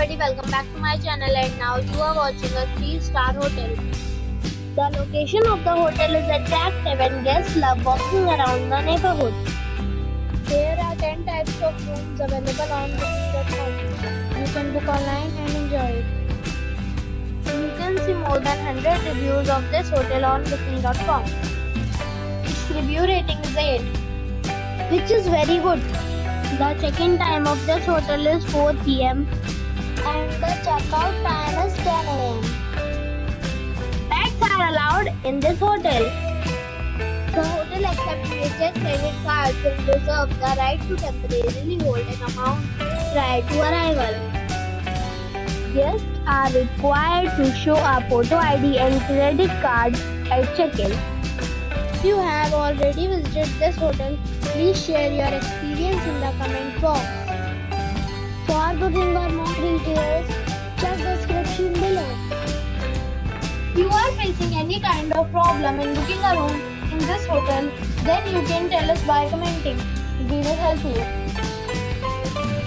everybody, welcome back to my channel, and now you are watching a 3-star hotel. The location of the hotel is attractive and guests love walking around the neighborhood. There are 10 types of rooms available on booking.com. You can book online and enjoy it. You can see more than 100 reviews of this hotel on booking.com. Its review rating is 8, which is very good. The check-in time of this hotel is 4 p.m. and the check-out time is 10 a.m. Pets are allowed in this hotel. The hotel accepts major credit cards and reserves the right to temporarily hold an amount prior to arrival. Guests are required to show a photo ID and credit card at check-in. If you have already visited this hotel, please share your experience in the comment box. For booking or more details, check the description below. If you are facing any kind of problem in booking a room in this hotel, then you can tell us by commenting. We will help you.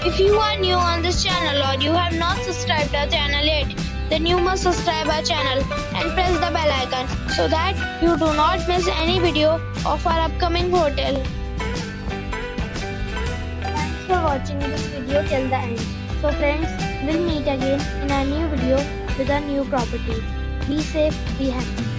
If you are new on this channel or you have not subscribed our channel yet, then you must subscribe our channel and press the bell icon so that you do not miss any video of our upcoming hotel. Thanks for watching this video till the end. So friends, we'll meet again in a new video with a new property. Be safe, be happy.